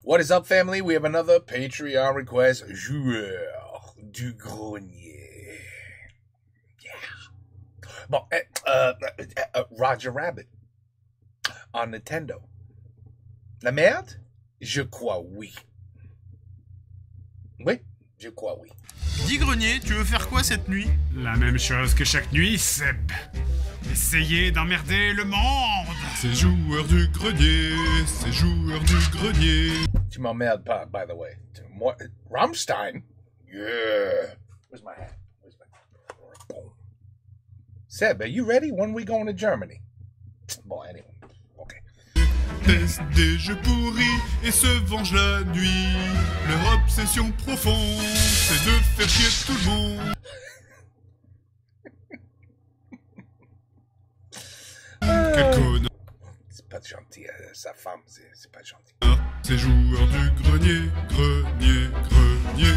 What is up, family? We have another Patreon request. Joueur du grenier. Yeah. Bon, Roger Rabbit on Nintendo. La merde? Je crois oui. Oui, je crois oui. Dis Grenier, tu veux faire quoi cette nuit? La même chose que chaque nuit, Seb. Essayer d'emmerder le monde. C'est joueur du grenier, c'est joueur du grenier. Tu m'emmerdes pas, by the way. Moi, Rammstein? Yeah. Where's my hat? Boom. Seb, are you ready? When we going to Germany? Bon, anyway. Okay. Teste des jeux pourris et se venge la nuit. Leur obsession profonde, c'est de faire chier tout le monde. Quel connard. C'est pas gentil, sa femme, c'est pas gentil. C'est joueur du grenier, grenier, grenier.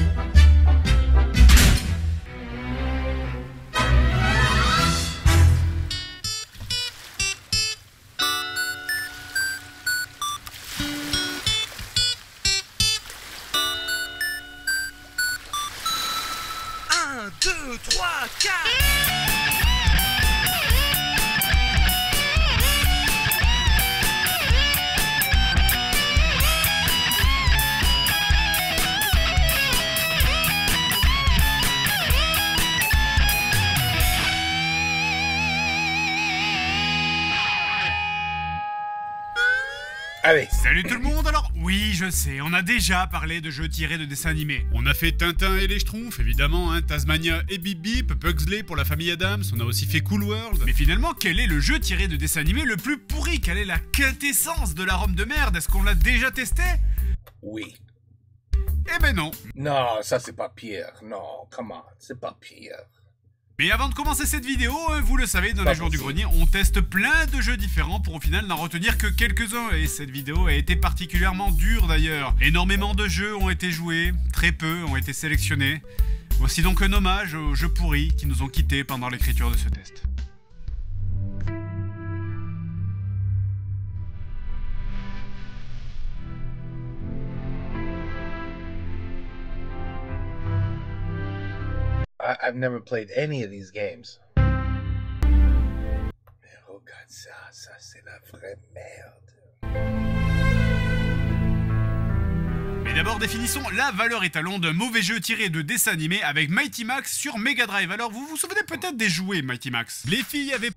Un, deux, trois, quatre. Allez. Salut tout le monde. Alors oui, je sais, on a déjà parlé de jeux tirés de dessins animés. On a fait Tintin et les Schtroumpfs, évidemment, hein, Tasmania et Bip Bip, Pugsley pour la famille Adams, on a aussi fait Cool World. Mais finalement, quel est le jeu tiré de dessin animé le plus pourri? Quelle est la quintessence de la Rome de merde? Est-ce qu'on l'a déjà testé? Oui. Eh ben non. Non, ça c'est pas pire. Non, come on, c'est pas pire. Mais avant de commencer cette vidéo, vous le savez, dans les Joueurs du Grenier, on teste plein de jeux différents pour au final n'en retenir que quelques-uns. Et cette vidéo a été particulièrement dure d'ailleurs. Énormément de jeux ont été joués, très peu ont été sélectionnés. Voici donc un hommage aux jeux pourris qui nous ont quittés pendant l'écriture de ce test. I've never played any of these games. Mais regarde ça, ça c'est la vraie merde. Mais d'abord définissons la valeur étalon d'un mauvais jeu tiré de dessin animé avec Mighty Max sur Mega Drive. Alors vous vous souvenez peut-être des jouets Mighty Max? Les filles avaient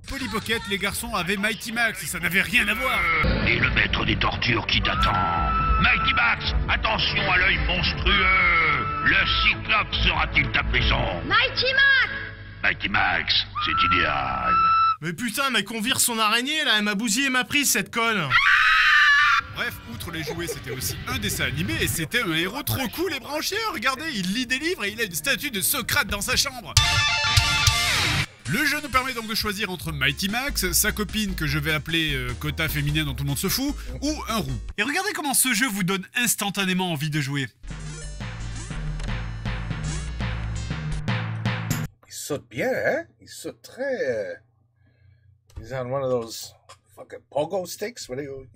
Polly Pocket, les garçons avaient Mighty Max, ça n'avait rien à voir. Et le maître des tortures qui t'attend. Mighty Max, attention à l'œil monstrueux. Le cyclope sera-t-il ta prison? Mighty Max! Mighty Max, c'est idéal. Mais putain, mais qu'on vire son araignée là, elle m'a bousillé ma prise cette conne. Bref, outre les jouets, c'était aussi un dessin animé et c'était un héros trop cool et branché. Regardez, il lit des livres et il a une statue de Socrate dans sa chambre. Le jeu nous permet donc de choisir entre Mighty Max, sa copine que je vais appeler quota féminin dont tout le monde se fout, ou un roux. Et regardez comment ce jeu vous donne instantanément envie de jouer. Il saute bien, hein? Il saute très... He's on one of those fucking pogo sticks. What are you...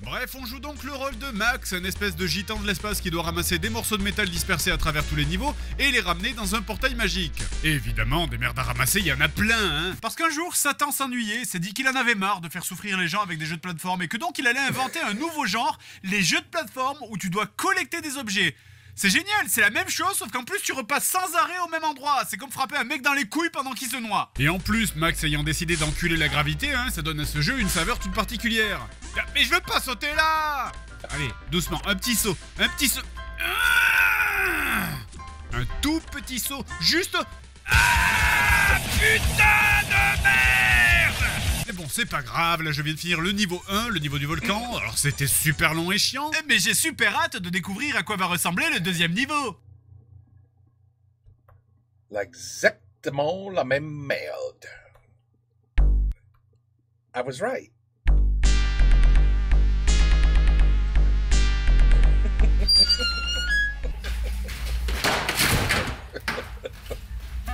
Bref, on joue donc le rôle de Max, un espèce de gitan de l'espace qui doit ramasser des morceaux de métal dispersés à travers tous les niveaux et les ramener dans un portail magique. Et évidemment, des merdes à ramasser, il y en a plein, hein. Parce qu'un jour, Satan s'ennuyait, s'est dit qu'il en avait marre de faire souffrir les gens avec des jeux de plateforme et que donc il allait inventer un nouveau genre, les jeux de plateforme où tu dois collecter des objets. C'est génial, c'est la même chose, sauf qu'en plus tu repasses sans arrêt au même endroit. C'est comme frapper un mec dans les couilles pendant qu'il se noie. Et en plus, Max ayant décidé d'enculer la gravité, hein, ça donne à ce jeu une saveur toute particulière. Mais je veux pas sauter là! Allez, doucement, un petit saut, un petit saut. Un tout petit saut, juste... putain de merde! Mais bon, c'est pas grave, là je viens de finir le niveau 1, le niveau du volcan, alors c'était super long et chiant. Mais j'ai super hâte de découvrir à quoi va ressembler le deuxième niveau. Exactement la même merde. I was right.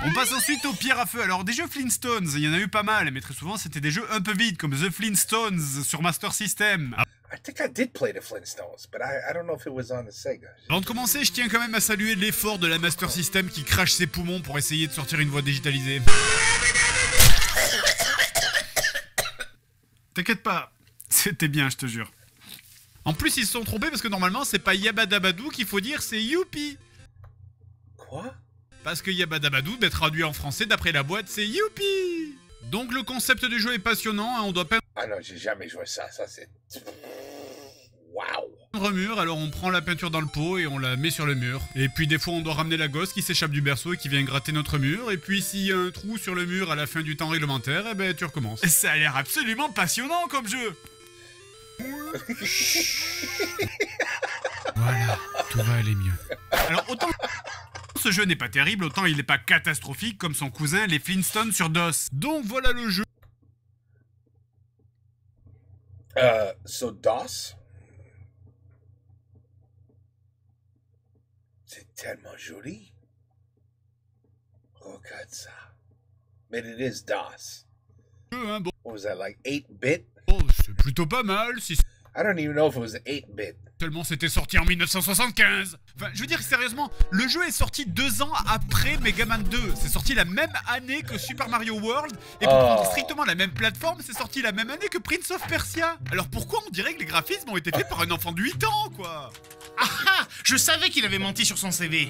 On passe ensuite aux pierres à feu. Alors des jeux Flintstones, il y en a eu pas mal, mais très souvent c'était des jeux un peu vides, comme The Flintstones sur Master System. I think I did play the Flintstones, but I don't know if it was on the Sega. Avant de commencer, je tiens quand même à saluer l'effort de la Master System qui crache ses poumons pour essayer de sortir une voix digitalisée. T'inquiète pas, c'était bien, je te jure. En plus, ils se sont trompés parce que normalement, c'est pas Yabadabadou qu'il faut dire, c'est Youpi. Quoi? Parce que Yabadabadou, d'être traduit en français d'après la boîte, c'est Youpi. Donc le concept du jeu est passionnant, hein, on doit peindre Ah non, j'ai jamais joué ça, ça c'est... Wow! un mur, alors on prend la peinture dans le pot et on la met sur le mur. Et puis des fois on doit ramener la gosse qui s'échappe du berceau et qui vient gratter notre mur. Et puis s'il y a un trou sur le mur à la fin du temps réglementaire, eh ben tu recommences. Ça a l'air absolument passionnant comme jeu. Voilà, tout va aller mieux. Alors autant ce jeu n'est pas terrible, autant il n'est pas catastrophique comme son cousin les Flintstones sur DOS. Donc voilà le jeu. So DOS? C'est tellement joli. Regarde ça. But it is DOS. Hein, bon, What was that, like 8-bit? c'est plutôt pas mal si I don't even know if it was 8-bit. seulement c'était sorti en 1975. Enfin, je veux dire sérieusement, le jeu est sorti 2 ans après Mega Man 2. C'est sorti la même année que Super Mario World. Et pour prendre strictement la même plateforme, c'est sorti la même année que Prince of Persia. Alors pourquoi on dirait que les graphismes ont été faits par un enfant de 8 ans, quoi? Ah, je savais qu'il avait menti sur son CV.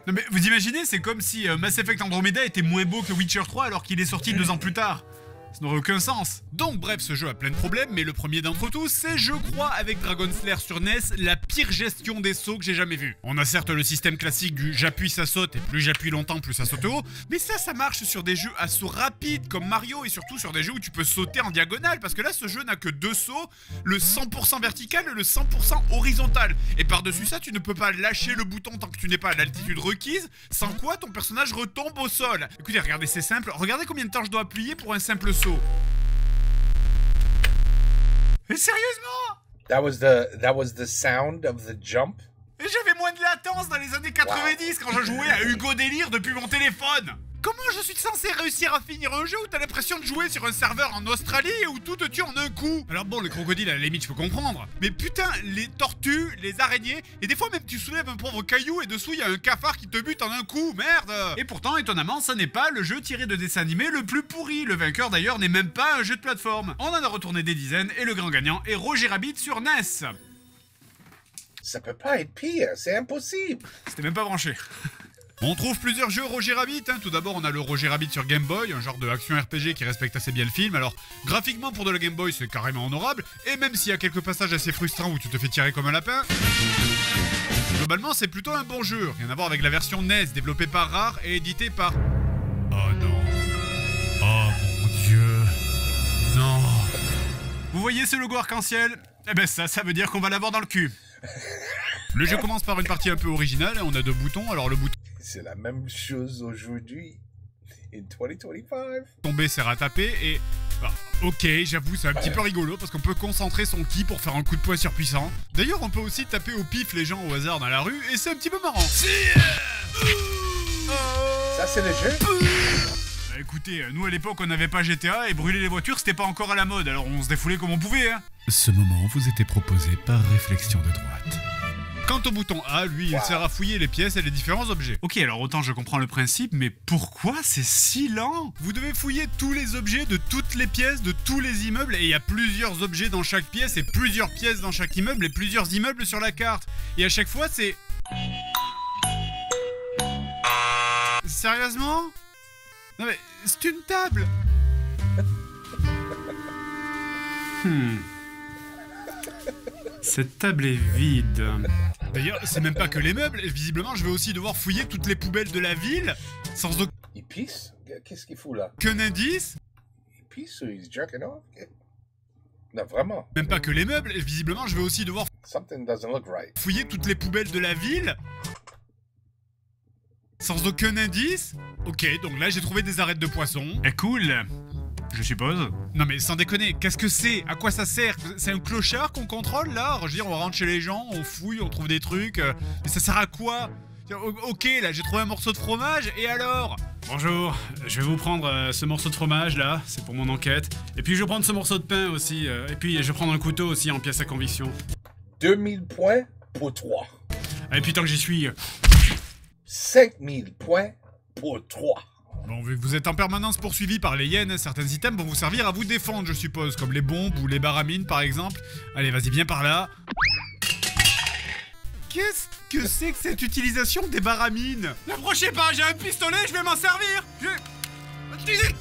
Non mais vous imaginez, c'est comme si Mass Effect Andromeda était moins beau que Witcher 3 alors qu'il est sorti 2 ans plus tard. Ça n'aurait aucun sens. Donc bref, ce jeu a plein de problèmes, mais le premier d'entre tous, c'est, je crois, avec Dragon Slayer sur NES, la pire gestion des sauts que j'ai jamais vue. On a certes le système classique du j'appuie ça saute, et plus j'appuie longtemps, plus ça saute haut, mais ça marche sur des jeux à sauts rapides comme Mario, et surtout sur des jeux où tu peux sauter en diagonale, parce que là, ce jeu n'a que 2 sauts, le 100% vertical et le 100% horizontal. Et par-dessus ça, tu ne peux pas lâcher le bouton tant que tu n'es pas à l'altitude requise, sans quoi ton personnage retombe au sol. Écoutez, regardez, c'est simple, regardez combien de temps je dois appuyer pour un simple saut. Mais sérieusement? That was the sound of the jump? Et j'avais moins de latence dans les années 90 quand je jouais à Hugo Délire depuis mon téléphone. Comment je suis censé réussir à finir un jeu où t'as l'impression de jouer sur un serveur en Australie et où tout te tue en un coup? Alors bon, le crocodile à la limite je peux comprendre, mais putain, les tortues, les araignées, et des fois même tu soulèves un pauvre caillou et dessous il y a un cafard qui te bute en un coup, merde. Et pourtant, étonnamment, ça n'est pas le jeu tiré de dessin animé le plus pourri. Le vainqueur d'ailleurs n'est même pas un jeu de plateforme. On en a retourné des dizaines et le grand gagnant est Roger Rabbit sur NES. Ça peut pas être pire, c'est impossible. C'était même pas branché. On trouve plusieurs jeux Roger Rabbit, hein. Tout d'abord on a le Roger Rabbit sur Game Boy, un genre de action RPG qui respecte assez bien le film. Alors graphiquement pour de la Game Boy c'est carrément honorable, et même s'il y a quelques passages assez frustrants où tu te fais tirer comme un lapin, globalement c'est plutôt un bon jeu. Rien à voir avec la version NES développée par Rare et éditée par... Oh non. Oh mon dieu. Non. Vous voyez ce logo arc-en-ciel? Eh ben ça veut dire qu'on va l'avoir dans le cul. Le jeu commence par une partie un peu originale, on a 2 boutons, alors le bouton C'est la même chose aujourd'hui, in 2025. tomber sert à taper et... bah, ok, j'avoue, c'est un petit peu rigolo parce qu'on peut concentrer son ki pour faire un coup de poing surpuissant. D'ailleurs, on peut aussi taper au pif les gens au hasard dans la rue et c'est un petit peu marrant. Ça c'est le jeu? Bah, écoutez, nous à l'époque on n'avait pas GTA et brûler les voitures c'était pas encore à la mode, alors on se défoulait comme on pouvait, hein. Ce moment vous était proposé par Réflexion de droite. Quant au bouton A, lui, il sert à fouiller les pièces et les différents objets. Ok, alors autant je comprends le principe, mais pourquoi c'est si lent? Vous devez fouiller tous les objets de toutes les pièces, de tous les immeubles, et il y a plusieurs objets dans chaque pièce, et plusieurs pièces dans chaque immeuble, et plusieurs immeubles sur la carte. Et à chaque fois, c'est... Sérieusement? Non mais, c'est une table. Cette table est vide. D'ailleurs, c'est même pas que les meubles, et visiblement je vais aussi devoir fouiller toutes les poubelles de la ville, sans Il pisse? Qu'est-ce qu'il fout là? aucun indice. Il pisse ou he's jerking off? Non, vraiment. Même pas que les meubles, et visiblement je vais aussi devoir Something doesn't look right. fouiller toutes les poubelles de la ville, sans aucun indice. Ok, donc là j'ai trouvé des arêtes de poisson. Cool. Je suppose. Non mais sans déconner, qu'est-ce que c'est? À quoi ça sert? C'est un clochard qu'on contrôle là? Je veux dire, on rentre chez les gens, on fouille, on trouve des trucs, mais ça sert à quoi? Ok, là j'ai trouvé un morceau de fromage, et alors? Bonjour, je vais vous prendre ce morceau de fromage là, c'est pour mon enquête. Et puis je vais prendre ce morceau de pain aussi, et puis je vais prendre un couteau aussi en pièce à conviction. 2000 points pour 3. Et puis tant que j'y suis... 5000 points pour 3. Bon, vu que vous êtes en permanence poursuivi par les hyènes, certains items vont vous servir à vous défendre, je suppose, comme les bombes ou les baramines par exemple. Allez, vas-y, viens par là. Qu'est-ce que c'est que cette utilisation des baramines? N'approchez pas, j'ai un pistolet, je vais m'en servir. D'ailleurs,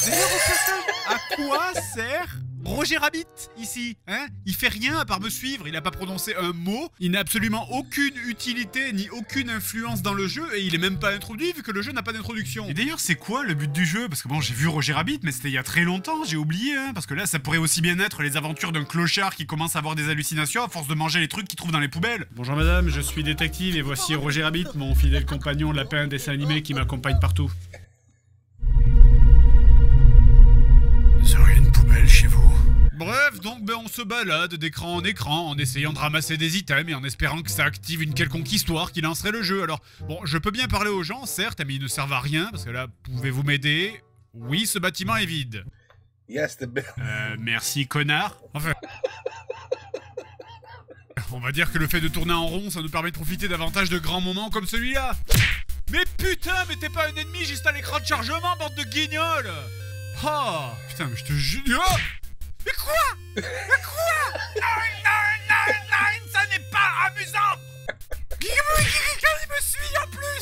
au passage, à quoi sert Roger Rabbit, ici, hein? Il fait rien à part me suivre, il a pas prononcé un mot, il n'a absolument aucune utilité ni aucune influence dans le jeu et il est même pas introduit vu que le jeu n'a pas d'introduction. Et d'ailleurs, c'est quoi le but du jeu? Parce que bon, j'ai vu Roger Rabbit, mais c'était il y a très longtemps, j'ai oublié, hein, parce que là, ça pourrait aussi bien être les aventures d'un clochard qui commence à avoir des hallucinations à force de manger les trucs qu'il trouve dans les poubelles. Bonjour madame, je suis détective et voici Roger Rabbit, mon fidèle compagnon lapin dessin animé qui m'accompagne partout. Vous auriez une poubelle chez vous? Bref, donc on se balade d'écran en écran en essayant de ramasser des items et en espérant que ça active une quelconque histoire qui lancerait le jeu. Alors, bon, je peux bien parler aux gens, certes, mais ils ne servent à rien, parce que là, pouvez-vous m'aider? Oui, ce bâtiment est vide. Yes, the bill. Merci, connard. Enfin... On va dire que le fait de tourner en rond, ça nous permet de profiter davantage de grands moments comme celui-là. Mais putain, mais t'es pas un ennemi juste à l'écran de chargement, bande de guignols! Oh, putain, mais je te jure... Oh, mais quoi? Mais quoi? Non, ça n'est pas amusant! Il me suit en plus!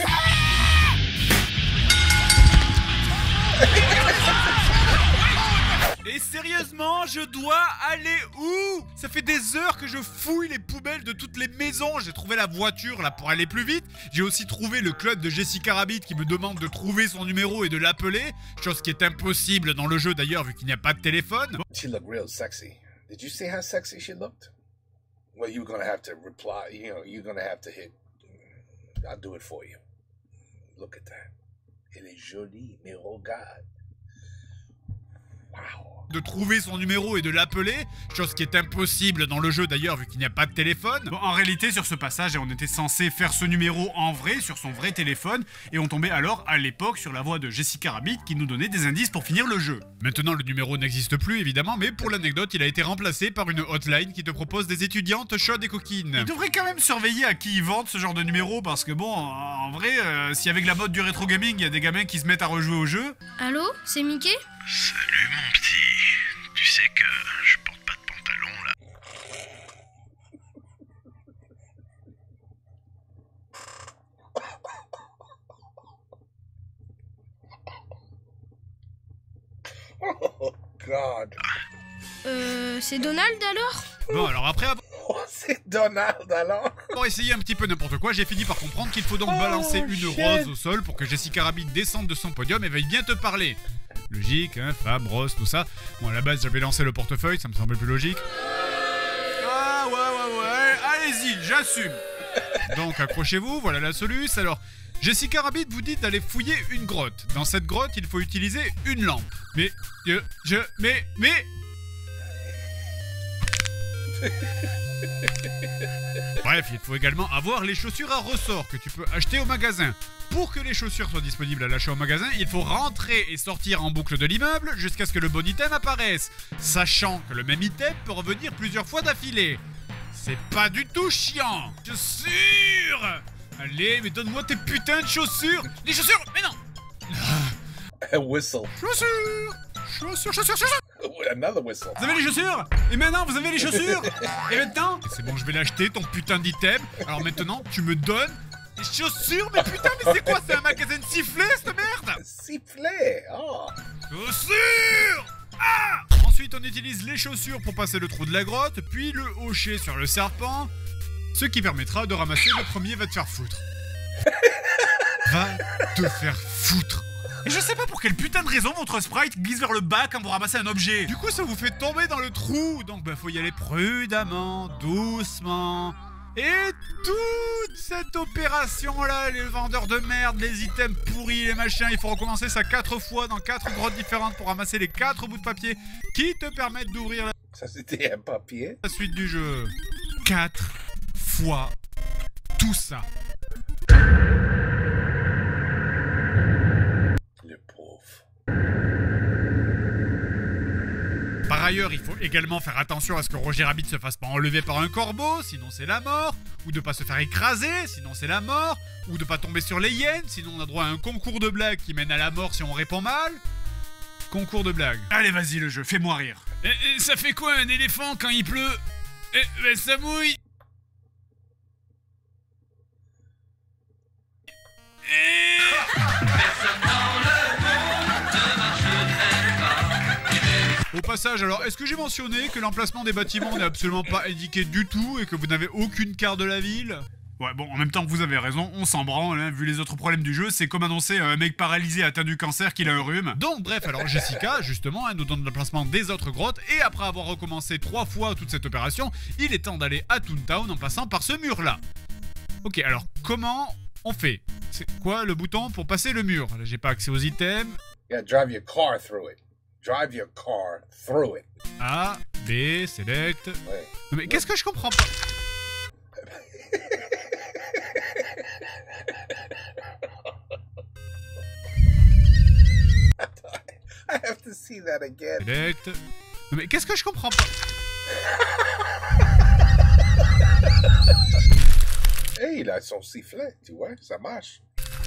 Et sérieusement, je dois aller où? Ça fait des heures que je fouille les poubelles de toutes les maisons. J'ai trouvé la voiture là pour aller plus vite. J'ai aussi trouvé le club de Jessica Rabbit qui me demande de trouver son numéro et de l'appeler. Chose qui est impossible dans le jeu d'ailleurs vu qu'il n'y a pas de téléphone. She looked real sexy. Did you see how sexy she looked? Well, you're gonna have to reply. You know, you're gonna have to hit. I'll do it for you. Look at that. Elle est jolie, mais regarde. Wow. De trouver son numéro et de l'appeler, chose qui est impossible dans le jeu d'ailleurs vu qu'il n'y a pas de téléphone. Bon, en réalité sur ce passage on était censé faire ce numéro en vrai sur son vrai téléphone et on tombait alors à l'époque sur la voix de Jessica Rabbit qui nous donnait des indices pour finir le jeu. Maintenant le numéro n'existe plus évidemment, mais pour l'anecdote il a été remplacé par une hotline qui te propose des étudiantes chaudes et coquines. Il devrait quand même surveiller à qui ils vendent ce genre de numéro parce que bon en vrai si avec la mode du rétro gaming il y a des gamins qui se mettent à rejouer au jeu. Allô, c'est Mickey? Salut mon petit. Tu sais que je porte pas de pantalon là. Oh, God. C'est Donald alors? Bon alors après avoir... Oh, c'est Donald alors. Pour essayer un petit peu n'importe quoi, j'ai fini par comprendre qu'il faut donc balancer une rose au sol pour que Jessica Rabbit descende de son podium et veuille bien te parler. Logique, hein, femme, rose, tout ça. Bon, à la base, j'avais lancé le portefeuille, ça me semblait plus logique. Ah, ouais, allez-y, j'assume. Donc, accrochez-vous, voilà la soluce. Alors, Jessica Rabbit vous dit d'aller fouiller une grotte. Dans cette grotte, il faut utiliser une lampe. Mais... Bref, il faut également avoir les chaussures à ressort que tu peux acheter au magasin. Pour que les chaussures soient disponibles à l'achat au magasin, il faut rentrer et sortir en boucle de l'immeuble jusqu'à ce que le bon item apparaisse, sachant que le même item peut revenir plusieurs fois d'affilée. C'est pas du tout chiant. Chaussures! Allez, mais donne-moi tes putains de chaussures! Les chaussures! Mais non! A whistle. Chaussures! Chaussures! Another whistle. Vous avez les chaussures? Et maintenant, vous avez les chaussures? Et maintenant? C'est bon, je vais l'acheter, ton putain d'item. Alors maintenant, tu me donnes des chaussures? Mais putain, mais c'est quoi? C'est un magasin de sifflets, cette merde? Sifflet. Oh. Chaussures! Ah! Ensuite, on utilise les chaussures pour passer le trou de la grotte, puis le hocher sur le serpent, ce qui permettra de ramasser le premier va te faire foutre. Va te faire foutre. Et je sais pas pour quelle putain de raison votre sprite glisse vers le bas quand vous ramassez un objet. Du coup, ça vous fait tomber dans le trou. Donc, faut y aller prudemment, doucement. Et toute cette opération-là, les vendeurs de merde, les items pourris, les machins, il faut recommencer ça 4 fois dans 4 grottes différentes pour ramasser les 4 bouts de papier qui te permettent d'ouvrir Ça, c'était un papier. la suite du jeu. 4 fois tout ça. Par ailleurs, il faut également faire attention à ce que Roger Rabbit se fasse pas enlever par un corbeau, sinon c'est la mort, ou de pas se faire écraser, sinon c'est la mort, ou de pas tomber sur les hyènes, sinon on a droit à un concours de blagues qui mène à la mort si on répond mal. Concours de blagues. Allez, vas-y, le jeu, fais-moi rire. Ça fait quoi un éléphant quand il pleut? Ben ça mouille. Au passage, alors, est-ce que j'ai mentionné que l'emplacement des bâtiments n'est absolument pas indiqué du tout et que vous n'avez aucune carte de la ville? Ouais, bon, en même temps, vous avez raison, on s'en branle, hein, vu les autres problèmes du jeu, c'est comme annoncer à un mec paralysé atteint du cancer qu'il a un rhume. Donc bref, alors Jessica, justement, nous donne l'emplacement des autres grottes, et après avoir recommencé 3 fois toute cette opération, il est temps d'aller à Toontown en passant par ce mur-là. Ok, alors, comment on fait? C'est quoi le bouton pour passer le mur? Là, j'ai pas accès aux items. Yeah, drive your car through it. Drive your car through it. A, B, select... Ouais. Non mais qu'est-ce que je comprends pas? I have to see that again. Select... Non mais qu'est-ce que je comprends pas? Hey, il a son sifflet, tu vois, ça marche.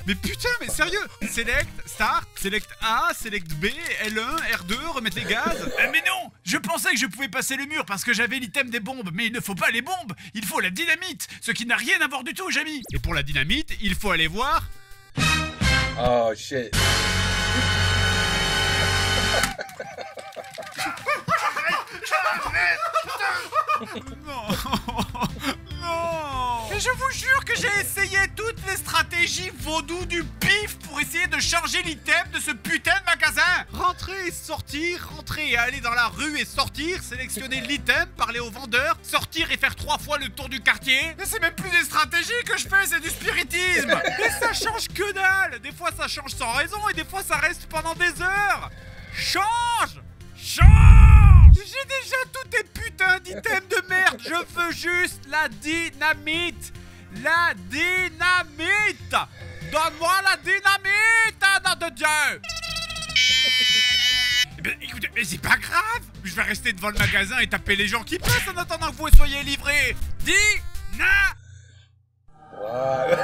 Mais putain, mais sérieux! Select, Start, Select A, Select B, L1, R2, remettre les gaz. Mais non, je pensais que je pouvais passer le mur parce que j'avais l'item des bombes, mais il ne faut pas les bombes, il faut la dynamite, ce qui n'a rien à voir du tout, Jamy. Et pour la dynamite, il faut aller voir... Oh, shit. Non! Non! Mais je vous jure que j'ai essayé toutes les stratégies vaudou du pif pour essayer de changer l'item de ce putain de magasin. Rentrer et sortir, rentrer et aller dans la rue et sortir, sélectionner l'item, parler au vendeur, sortir et faire 3 fois le tour du quartier. Mais c'est même plus des stratégies que je fais, c'est du spiritisme. Et ça change que dalle! Des fois ça change sans raison et des fois ça reste pendant des heures! Change! Change! J'ai déjà tous tes putains d'items de merde! Je veux juste la dynamite! La dynamite! Donne-moi la dynamite, nom de Dieu! Eh ben, écoutez, mais c'est pas grave! Je vais rester devant le magasin et taper les gens qui passent en attendant que vous soyez livrés! Wow.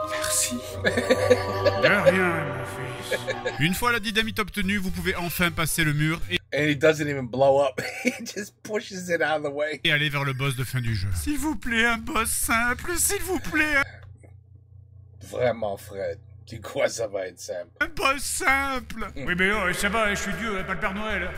Merci. De rien, mon fils. Une fois la dynamite obtenue, vous pouvez enfin passer le mur And he doesn't even blow up. He just pushes it out of the way. et aller vers le boss de fin du jeu. S'il vous plaît, un boss simple, s'il vous plaît, Vraiment, Fred. Tu crois que ça va être simple? un boss simple. Oui, mais oh, ça va, je suis Dieu, pas le Père Noël.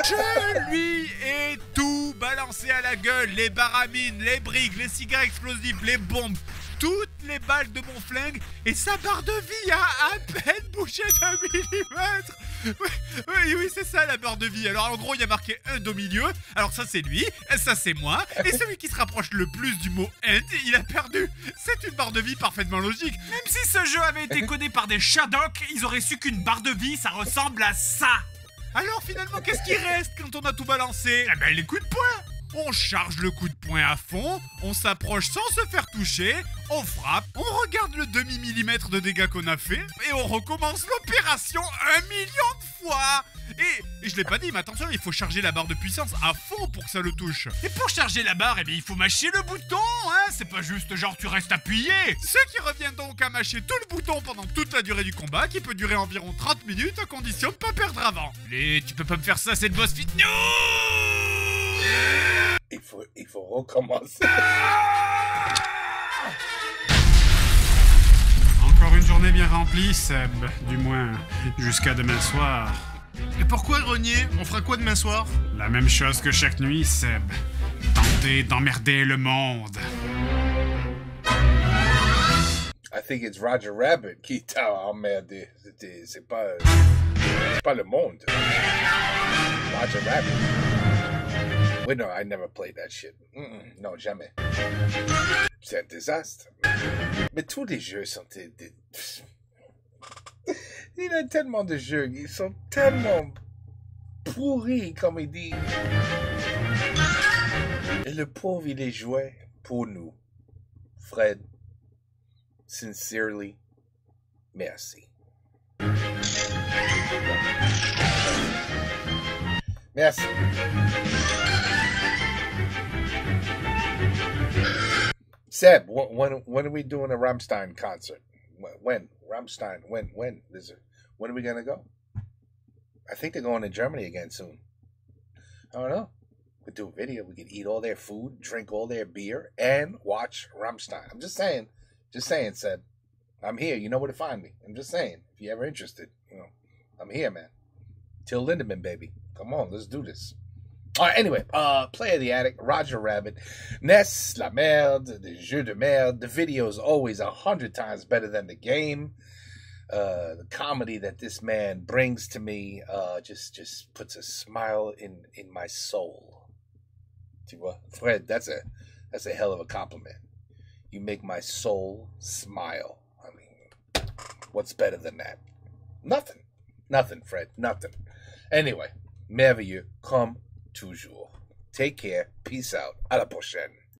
Je lui ai tout balancé à la gueule, les baramines, les briques, les cigares explosifs, les bombes, toutes les balles de mon flingue, et sa barre de vie a à peine bougé d'1 millimètre. Oui, c'est ça la barre de vie. Alors en gros, il y a marqué end au milieu. Alors ça c'est lui, ça c'est moi, et celui qui se rapproche le plus du mot end, il a perdu. C'est une barre de vie parfaitement logique. Même si ce jeu avait été codé par des Shadok, ils auraient su qu'une barre de vie, ça ressemble à ça. Alors finalement, qu'est-ce qui reste quand on a tout balancé? Eh ben, les coups de poing. On charge le coup de poing à fond, on s'approche sans se faire toucher, on frappe, on regarde le demi-millimètre de dégâts qu'on a fait, et on recommence l'opération 1 million de fois. Et je l'ai pas dit, mais attention, il faut charger la barre de puissance à fond pour que ça le touche. Et pour charger la barre, eh bien, il faut mâcher le bouton, hein. C'est pas juste genre tu restes appuyé. Ce qui revient donc à mâcher tout le bouton pendant toute la durée du combat, qui peut durer environ 30 minutes, à condition de pas perdre avant. Mais tu peux pas me faire ça, c'est le boss fit. Non. Il faut recommencer. Encore une journée bien remplie, Seb. Du moins, jusqu'à demain soir. Et pourquoi grenier? On fera quoi demain soir? La même chose que chaque nuit, Seb. Tenter d'emmerder le monde. I think it's Roger Rabbit qui t'a emmerdé. C'est pas le monde. Roger Rabbit. Wait, no, I never played that shit. Non, jamais. C'est un désastre. Mais tous les jeux sont des... Il y a tellement de jeux, ils sont tellement pourris, comme ils disent. Et le pauvre, il est joué pour nous. Fred, sincerely, merci. Merci. Seb, when are we doing a Rammstein concert? When? Rammstein, when? When are we going to go? I think they're going to Germany again soon. I don't know. We could do a video. We could eat all their food, drink all their beer, and watch Rammstein. I'm just saying. Just saying, Seb. I'm here. You know where to find me. I'm just saying. If you're ever interested, I'm here, man. Till Lindemann, baby. Come on, let's do this. All right, anyway, Play of the Attic, Roger Rabbit, Ness, La Merde, the Jeu de Merde. The video is always 100 times better than the game. The comedy that this man brings to me just puts a smile in my soul. Tu vois? Fred, that's a hell of a compliment. You make my soul smile. I mean, what's better than that? Nothing. Nothing, Fred. Nothing. Anyway, merveilleux comme toujours. Take care. Peace out. À la prochaine.